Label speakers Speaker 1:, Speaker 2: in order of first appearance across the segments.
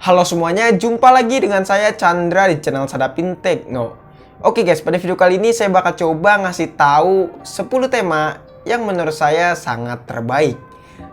Speaker 1: Halo semuanya, jumpa lagi dengan saya Chandra di channel Sadapin Tekno. Oke guys, pada video kali ini saya bakal coba ngasih tahu 10 tema yang menurut saya sangat terbaik.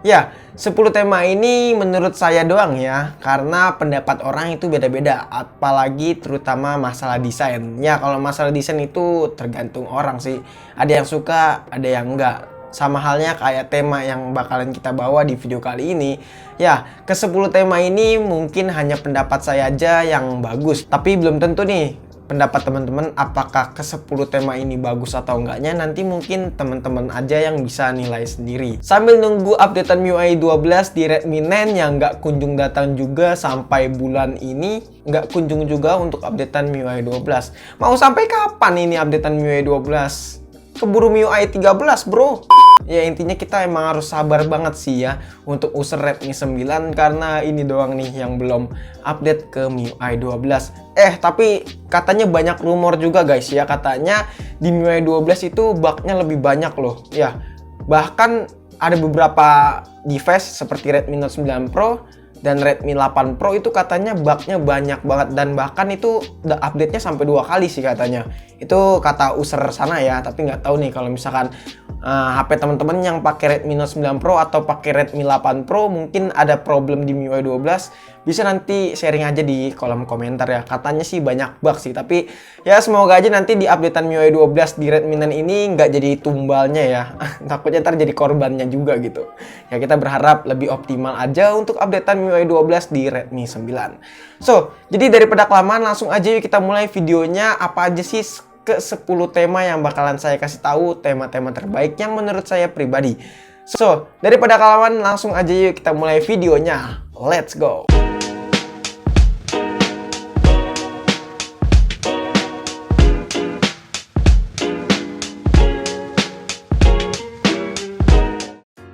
Speaker 1: Ya, 10 tema ini menurut saya doang ya, karena pendapat orang itu beda-beda, apalagi terutama masalah desain. Ya, kalau masalah desain itu tergantung orang sih. Ada yang suka, ada yang enggak. Sama halnya kayak tema yang bakalan kita bawa di video kali ini. Ya, ke 10 tema ini mungkin hanya pendapat saya aja yang bagus. Tapi belum tentu nih pendapat teman-teman apakah ke 10 tema ini bagus atau enggaknya. Nanti mungkin teman-teman aja yang bisa nilai sendiri. Sambil nunggu updatean MIUI 12 di Redmi 9 yang nggak kunjung datang juga sampai bulan ini. Nggak kunjung juga untuk updatean MIUI 12. Mau sampai kapan ini updatean MIUI 12? Keburu MIUI 13 bro. Ya intinya kita emang harus sabar banget sih ya untuk user Redmi 9 karena ini doang nih yang belum update ke MIUI 12. Tapi katanya banyak rumor juga guys ya, katanya di MIUI 12 itu bugnya lebih banyak loh. Ya, bahkan ada beberapa device seperti Redmi Note 9 Pro dan Redmi 8 Pro itu katanya bugnya banyak banget, dan bahkan itu udah update-nya sampai 2 kali sih katanya. Itu kata user sana ya, tapi nggak tahu nih kalau misalkan HP teman-teman yang pakai Redmi Note 9 Pro atau pakai Redmi 8 Pro mungkin ada problem di MIUI 12, bisa nanti sharing aja di kolom komentar ya. Katanya sih banyak bug sih, tapi ya semoga aja nanti di updatean MIUI 12 di Redmi 9 ini nggak jadi tumbalnya ya. Takutnya ntar jadi korbannya juga gitu. Ya kita berharap lebih optimal aja untuk updatean MIUI 12 di Redmi 9. So, jadi daripada kelamaan langsung aja yuk kita mulai videonya. Apa aja sih ke 10 tema yang bakalan saya kasih tahu, tema-tema terbaik yang menurut saya pribadi. So, daripada kelamaan langsung aja yuk kita mulai videonya. Let's go.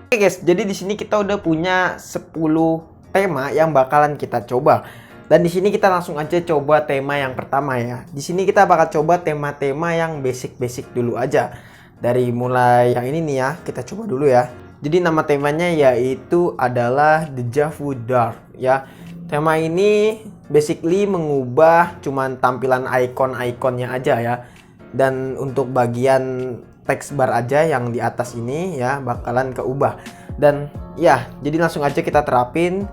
Speaker 1: Oke guys, jadi di sini kita udah punya 10 tema yang bakalan kita coba. Dan di sini kita langsung aja coba tema yang pertama ya. Di sini kita bakal coba tema-tema yang basic-basic dulu aja. Dari mulai yang ini nih ya, kita coba dulu ya. Jadi nama temanya yaitu adalah Deja Vu Dark ya. Tema ini basically mengubah cuman tampilan icon-iconnya aja ya. Dan untuk bagian text bar aja yang di atas ini ya bakalan keubah. Dan ya, jadi langsung aja kita terapin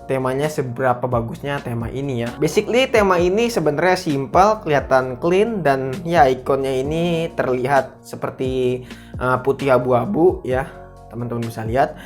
Speaker 1: temanya seberapa bagusnya tema ini ya. Basically tema ini sebenarnya simple, kelihatan clean, dan ya ikonnya ini terlihat seperti putih abu-abu ya. Teman-teman bisa lihat.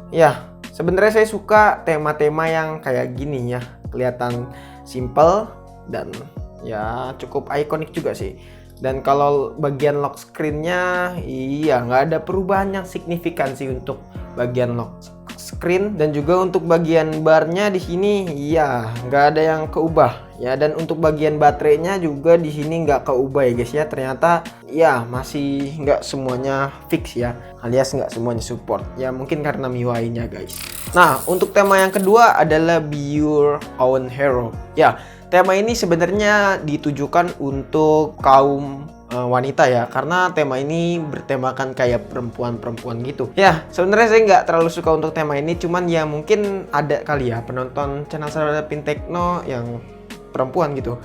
Speaker 1: Ya, sebenarnya saya suka tema-tema yang kayak gini ya. Kelihatan simple dan ya cukup ikonik juga sih. Dan kalau bagian lock screen-nya iya nggak ada perubahan yang signifikan sih untuk bagian lock screen, dan juga untuk bagian barnya di sini ya nggak ada yang keubah ya. Dan untuk bagian baterainya juga di sini nggak keubah ya guys ya. Ternyata ya masih nggak semuanya fix ya, alias nggak semuanya support ya, mungkin karena MIUI-nya guys. Nah, untuk tema yang kedua adalah Be Your Own Hero ya. Tema ini sebenarnya ditujukan untuk kaum wanita ya, karena tema ini bertemakan kayak perempuan-perempuan gitu. Ya, sebenarnya saya nggak terlalu suka untuk tema ini, cuman ya mungkin ada kali ya penonton channel Sadapin Tekno yang perempuan gitu.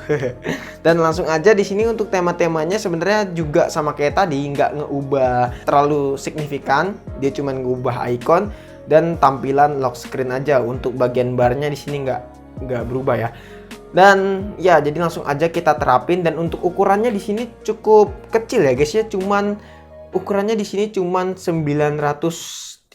Speaker 1: Dan langsung aja di sini untuk tema-temanya sebenarnya juga sama kayak tadi, nggak ngeubah terlalu signifikan. Dia cuma ngeubah icon dan tampilan lock screen aja. Untuk bagian barnya di sini nggak berubah ya. Dan ya jadi langsung aja kita terapin. Dan untuk ukurannya di sini cukup kecil ya guys ya, cuman ukurannya di sini cuman 933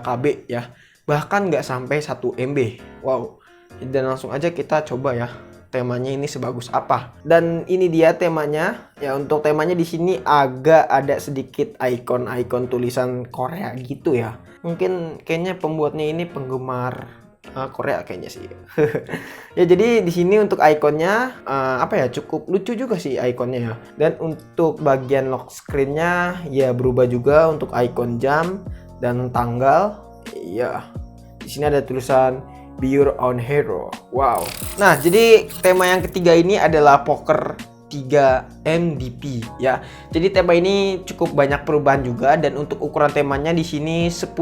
Speaker 1: KB ya, bahkan nggak sampai 1 MB. Wow. Dan langsung aja kita coba ya temanya ini sebagus apa. Dan ini dia temanya ya. Untuk temanya di sini agak ada sedikit icon tulisan Korea gitu ya. Mungkin kayaknya pembuatnya ini penggemar Korea kayaknya sih. Ya jadi di sini untuk ikonnya cukup lucu juga sih ikonnya ya. Dan untuk bagian lock screen-nya ya berubah juga untuk icon jam dan tanggal. Ya. Di sini ada tulisan Be Your Own Hero. Wow. Nah, jadi tema yang ketiga ini adalah Poker 3 mdp ya. Jadi tema ini cukup banyak perubahan juga, dan untuk ukuran temanya di sini 10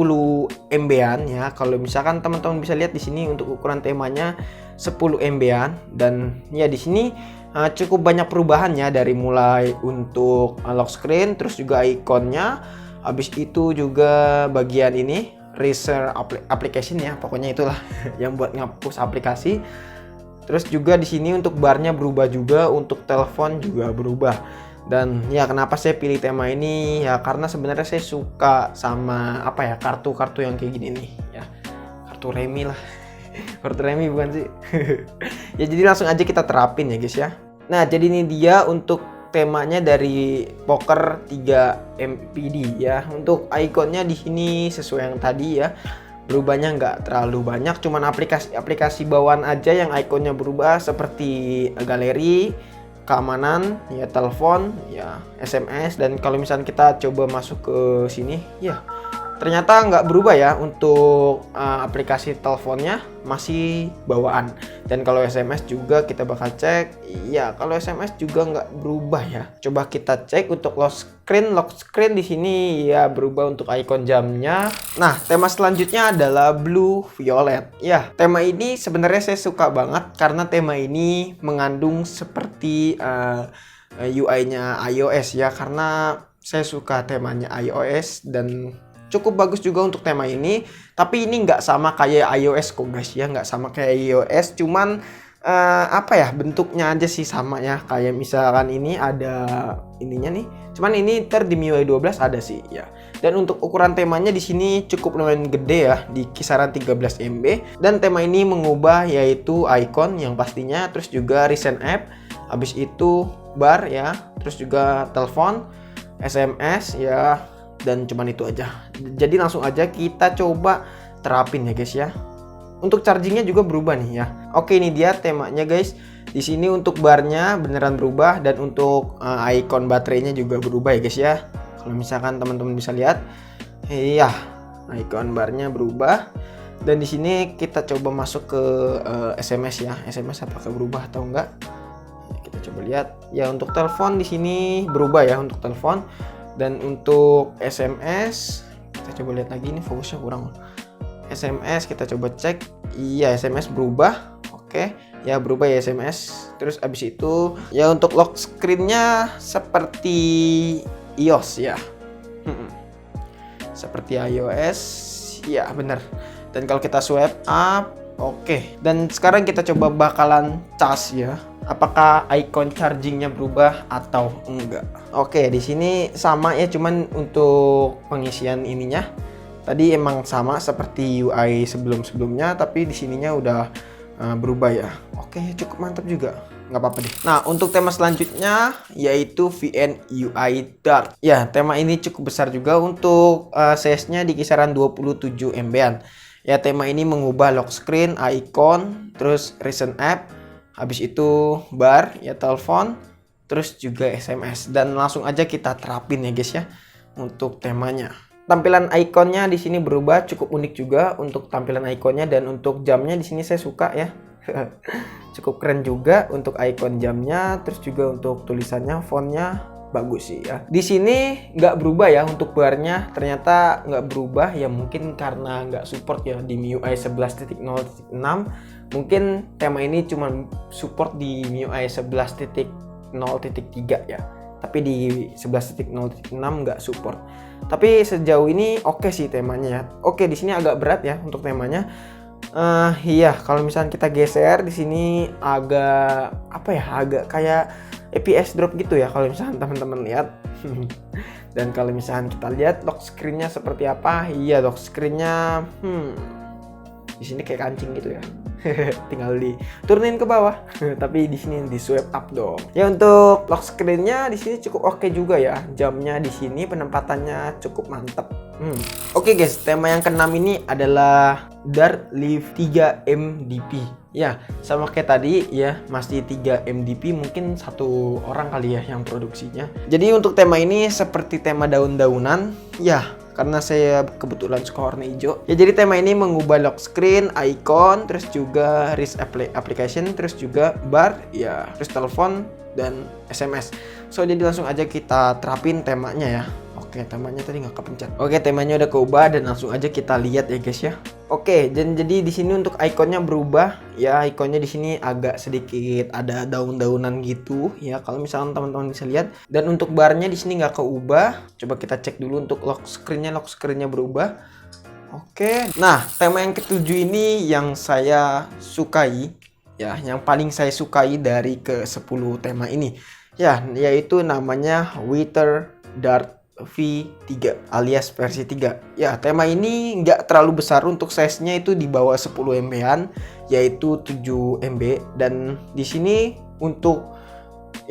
Speaker 1: MB-an ya. Kalau misalkan teman-teman bisa lihat di sini untuk ukuran temanya 10 MB-an, dan ya di sini cukup banyak perubahannya, dari mulai untuk lock screen, terus juga ikonnya, habis itu juga bagian ini Razer application ya, pokoknya itulah yang buat ngapus aplikasi. Terus juga di sini untuk barnya berubah juga, untuk telepon juga berubah. Dan ya kenapa saya pilih tema ini ya, karena sebenarnya saya suka sama apa ya, kartu-kartu yang kayak gini nih ya. Kartu remi lah. Kartu remi bukan sih. Ya jadi langsung aja kita terapin ya guys ya. Nah, jadi ini dia untuk temanya dari Poker 3 MPD ya. Untuk ikonnya di sini sesuai yang tadi ya. Berubahnya nggak terlalu banyak, cuman aplikasi bawaan aja yang ikonnya berubah, seperti galeri, keamanan, ya telepon, ya SMS. Dan kalau misalnya kita coba masuk ke sini, ya ternyata nggak berubah ya. Untuk aplikasi teleponnya masih bawaan, dan kalau SMS juga kita bakal cek, ya kalau SMS juga nggak berubah ya. Coba kita cek untuk lock screen di sini ya berubah untuk ikon jamnya. Nah, tema selanjutnya adalah blue violet ya. Tema ini sebenarnya saya suka banget karena tema ini mengandung seperti UI-nya iOS ya, karena saya suka temanya iOS dan cukup bagus juga untuk tema ini. Tapi ini nggak sama kayak iOS kok guys ya, nggak sama kayak iOS, cuman apa ya, bentuknya aja sih sama ya. Kayak misalkan ini ada ininya nih, cuman ini di MIUI 12 ada sih ya. Dan untuk ukuran temanya di sini cukup lumayan gede ya, di kisaran 13 MB. Dan tema ini mengubah yaitu icon yang pastinya, terus juga recent app, habis itu bar ya, terus juga telepon, SMS ya. Dan cuman itu aja. Jadi langsung aja kita coba terapin ya guys ya. Untuk chargingnya juga berubah nih ya. Oke, ini dia temanya guys. Di sini untuk barnya beneran berubah, dan untuk icon baterainya juga berubah ya guys ya. Kalau misalkan teman-teman bisa lihat, iya, icon barnya berubah. Dan di sini kita coba masuk ke SMS ya. SMS apakah berubah atau enggak? Kita coba lihat. Ya, untuk telepon di sini berubah ya untuk telepon. Dan untuk SMS kita coba lihat lagi, ini fokusnya kurang. SMS kita coba cek, iya SMS berubah. Oke ya, berubah ya SMS. Terus abis itu ya untuk lock screennya seperti iOS ya. Seperti iOS ya, bener. Dan kalau kita swipe up, oke. Dan sekarang kita coba bakalan cas ya, apakah icon chargingnya berubah atau enggak. Oke, di sini sama ya, cuman untuk pengisian ininya tadi emang sama seperti UI sebelum-sebelumnya, tapi di sininya udah berubah ya. Oke, cukup mantap juga, nggak apa-apa deh. Nah, untuk tema selanjutnya yaitu VN UI Dark ya. Tema ini cukup besar juga, untuk size-nya di kisaran 27 MB-an ya. Tema ini mengubah lock screen, icon, terus recent app, habis itu bar ya, telepon, terus juga SMS. Dan langsung aja kita terapin ya guys ya untuk temanya. Tampilan ikonnya di sini berubah, cukup unik juga untuk tampilan ikonnya. Dan untuk jamnya di sini saya suka ya. Cukup keren juga untuk icon jamnya, terus juga untuk tulisannya, fontnya bagus sih ya. Di sini nggak berubah ya untuk barnya, ternyata nggak berubah ya, mungkin karena nggak support ya di MIUI 11.0.6. Mungkin tema ini cuma support di MIUI 11.0.3 ya, tapi di 11.0.6 nggak support. Tapi sejauh ini oke sih temanya ya. Oke, di sini agak berat ya untuk temanya. Iya, kalau misalnya kita geser di sini agak apa ya, agak kayak FPS drop gitu ya kalau misalnya teman-teman lihat. Dan kalau misalnya kita lihat lock screen-nya seperti apa, iya lock screen-nya di sini kayak kancing gitu ya. Tinggal diturunin ke bawah. Tapi di sini di swipe up dong. Ya, untuk lock screen-nya di sini cukup oke juga ya. Jamnya di sini penempatannya cukup mantap. Oke guys, tema yang keenam ini adalah Dark Live 3 MDP. Ya, sama kayak tadi ya, masih 3 MDP, mungkin satu orang kali ya yang produksinya. Jadi untuk tema ini seperti tema daun-daunan. Ya, karena saya kebetulan suka warna hijau. Ya jadi tema ini mengubah lock screen, icon, terus juga RIS application, terus juga bar, ya terus telepon dan SMS. So jadi langsung aja kita terapin temanya ya. Oke, temanya tadi nggak kepencet. Oke, temanya udah keubah dan langsung aja kita lihat ya guys ya. Oke, dan jadi di sini untuk ikonnya berubah ya. Ikonnya di sini agak sedikit ada daun-daunan gitu ya. Kalau misalnya teman-teman bisa lihat. Dan untuk barnya di sini nggak keubah. Coba kita cek dulu untuk lock screen-nya berubah. Oke. Nah, tema yang ketujuh ini yang saya sukai ya, yang paling saya sukai dari ke-10 tema ini. Ya, yaitu namanya Wither Dart V3 alias versi 3. Ya, tema ini nggak terlalu besar, untuk size-nya itu di bawah 10 MB-an, yaitu 7 MB. Dan di sini untuk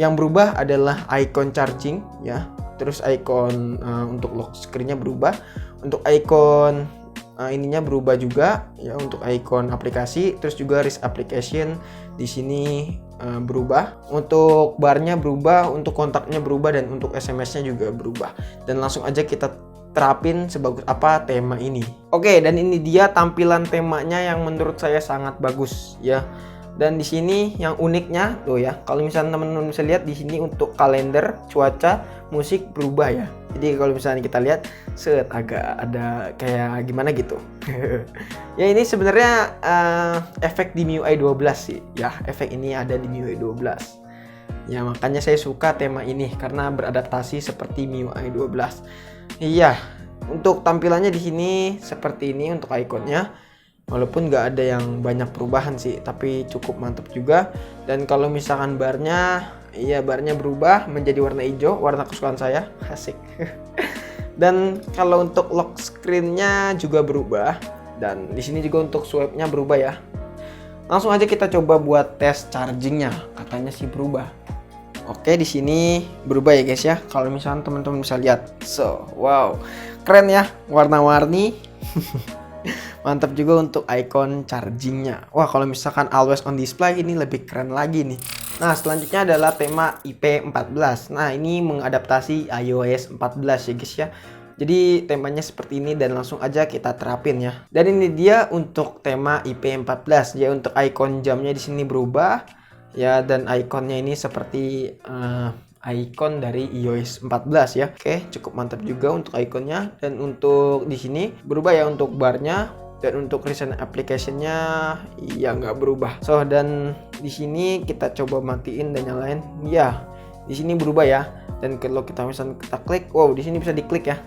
Speaker 1: yang berubah adalah icon charging ya. Terus icon untuk lock screen-nya berubah. Untuk icon ininya berubah juga ya, untuk icon aplikasi, terus juga RIS application di sini berubah. Untuk barnya berubah, untuk kontaknya berubah, dan untuk SMS-nya juga berubah. Dan langsung aja kita terapin sebagus apa tema ini. Oke, dan ini dia tampilan temanya yang menurut saya sangat bagus ya. Dan di sini yang uniknya tuh ya, kalau misalnya teman-teman bisa lihat di sini untuk kalender, cuaca, musik berubah ya. Jadi kalau misalnya kita lihat agak ada kayak gimana gitu. Ya ini sebenarnya efek di MIUI 12 sih ya. Efek ini ada di MIUI 12. Ya makanya saya suka tema ini karena beradaptasi seperti MIUI 12. Iya, untuk tampilannya di sini seperti ini untuk ikonnya. Walaupun nggak ada yang banyak perubahan sih, tapi cukup mantap juga. Dan kalau misalkan barnya, iya barnya berubah menjadi warna hijau, warna kesukaan saya, asik. Dan kalau untuk lock screen-nya juga berubah. Dan di sini juga untuk swipe-nya berubah ya. Langsung aja kita coba buat tes charging-nya, katanya sih berubah. Oke, di sini berubah ya guys ya. Kalau misalkan teman-teman bisa lihat, so wow, keren ya, warna-warni. Mantap juga untuk icon chargingnya. Wah, kalau misalkan always on display ini lebih keren lagi nih. Nah, selanjutnya adalah tema IP14. Nah, ini mengadaptasi iOS 14 ya guys ya. Jadi temanya seperti ini dan langsung aja kita terapin ya. Dan ini dia untuk tema IP14 ya. Untuk icon jamnya di sini berubah ya, dan ikonnya ini seperti icon dari iOS 14 ya. Oke, cukup mantap juga untuk ikonnya. Dan untuk di sini berubah ya untuk barnya. Dan untuk recent application-nya ya nggak berubah. So, dan di sini kita coba matiin dan nyalain. Ya, di sini berubah ya. Dan kalau kita misalnya kita klik, wow, di sini bisa diklik ya.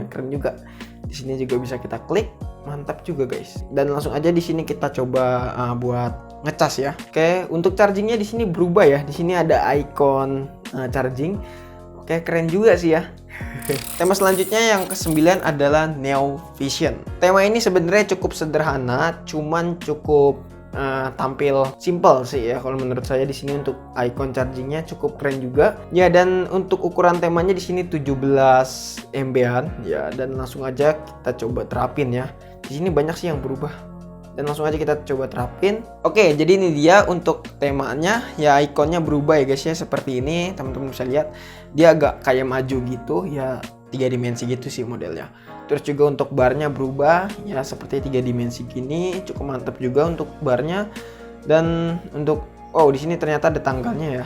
Speaker 1: Keren juga. Di sini juga bisa kita klik. Mantap juga guys. Dan langsung aja di sini kita coba buat ngecas ya. Oke, untuk chargingnya di sini berubah ya. Di sini ada icon charging. Oke, keren juga sih ya. Tema selanjutnya yang ke-9 adalah Neo Vision. Tema ini sebenarnya cukup sederhana, cuman cukup tampil simple sih ya. Kalau menurut saya di sini untuk icon chargingnya cukup keren juga. Ya, dan untuk ukuran temanya di sini 17 MB-an ya, dan langsung aja kita coba terapin ya. Di sini banyak sih yang berubah. Dan langsung aja kita coba terapin. Oke, jadi ini dia untuk temanya ya, ikonnya berubah ya guys ya, seperti ini. Teman-teman bisa lihat dia agak kayak maju gitu ya, 3 dimensi gitu sih modelnya. Terus juga untuk barnya berubah ya, seperti 3 dimensi gini, cukup mantap juga untuk barnya. Dan untuk di sini ternyata ada tanggalnya ya.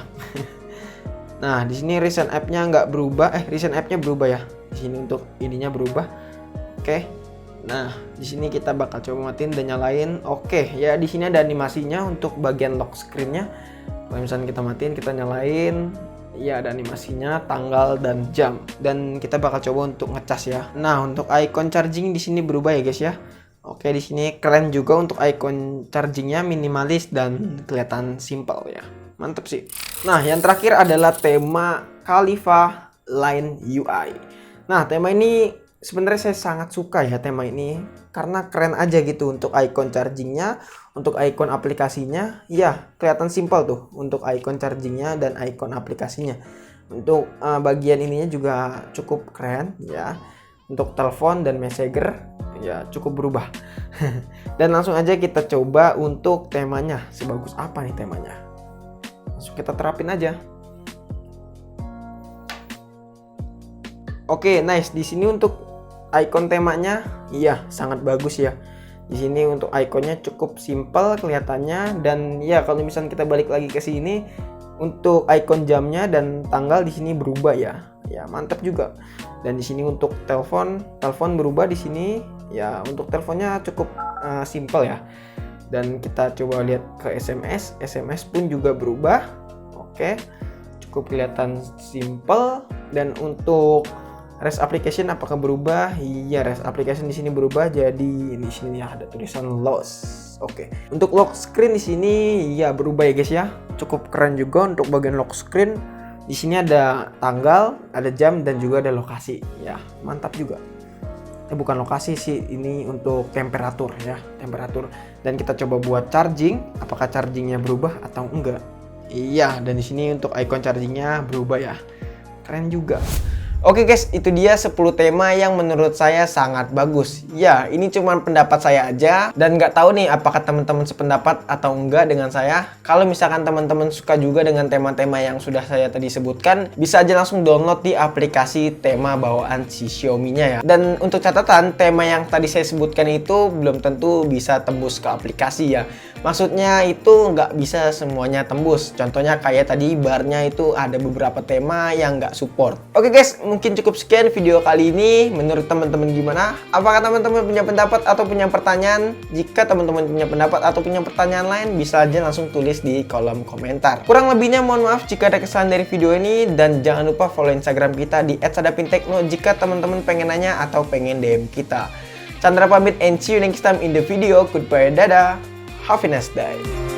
Speaker 1: Nah, di sini recent app-nya nggak berubah, recent app-nya berubah ya. Di sini untuk ininya berubah. Oke. Nah, di sini kita bakal coba matiin dan nyalain. Oke, ya di sini ada animasinya untuk bagian lock screen-nya. Kalau misalnya kita matiin, kita nyalain, ya ada animasinya, tanggal dan jam. Dan kita bakal coba untuk ngecas ya. Nah, untuk icon charging di sini berubah ya guys ya. Oke, di sini keren juga untuk icon chargingnya, minimalis dan kelihatan simple ya. Mantap sih. Nah, yang terakhir adalah tema Khalifa Line UI. Nah, tema ini sebenarnya saya sangat suka ya tema ini karena keren aja gitu untuk icon chargingnya, untuk icon aplikasinya. Ya, kelihatan simple tuh untuk icon chargingnya dan icon aplikasinya. Untuk bagian ininya juga cukup keren ya. Untuk telepon dan messenger ya cukup berubah. Dan langsung aja kita coba untuk temanya. Sebagus apa nih temanya? Langsung kita terapin aja. Oke, nice. Di sini untuk icon temanya, iya sangat bagus ya. Di sini untuk ikonnya cukup simple kelihatannya, dan ya kalau misalnya kita balik lagi ke sini untuk icon jamnya dan tanggal di sini berubah ya. Ya mantap juga. Dan di sini untuk telepon berubah di sini. Ya untuk teleponnya cukup simple ya. Dan kita coba lihat ke SMS pun juga berubah. Oke. Cukup kelihatan simple. Dan untuk REST application apakah berubah? Iya, REST application di sini berubah jadi di sini ya ada tulisan lost. Oke. Untuk lock screen di sini ya berubah ya guys ya. Cukup keren juga untuk bagian lock screen. Di sini ada tanggal, ada jam dan juga ada lokasi. Ya, mantap juga. Bukan lokasi sih, ini untuk temperatur ya, temperatur. Dan kita coba buat charging, apakah chargingnya berubah atau enggak? Iya, dan di sini untuk icon chargingnya berubah ya. Keren juga. Oke guys, itu dia 10 tema yang menurut saya sangat bagus. Ya, ini cuma pendapat saya aja dan nggak tahu nih apakah teman-teman sependapat atau enggak dengan saya. Kalau misalkan teman-teman suka juga dengan tema-tema yang sudah saya tadi sebutkan, bisa aja langsung download di aplikasi tema bawaan si Xiaomi-nya ya. Dan untuk catatan, tema yang tadi saya sebutkan itu belum tentu bisa tembus ke aplikasi ya. Maksudnya itu nggak bisa semuanya tembus. Contohnya kayak tadi barnya itu ada beberapa tema yang nggak support. Oke guys, mungkin cukup sekian video kali ini. Menurut teman-teman gimana? Apakah teman-teman punya pendapat atau punya pertanyaan? Jika teman-teman punya pendapat atau punya pertanyaan lain, bisa aja langsung tulis di kolom komentar. Kurang lebihnya mohon maaf jika ada kesalahan dari video ini, dan jangan lupa follow Instagram kita di @sadapintekno jika teman-teman pengen nanya atau pengen DM kita. Chandra pamit and see you next time in the video. Goodbye, dadah. Have a nice day.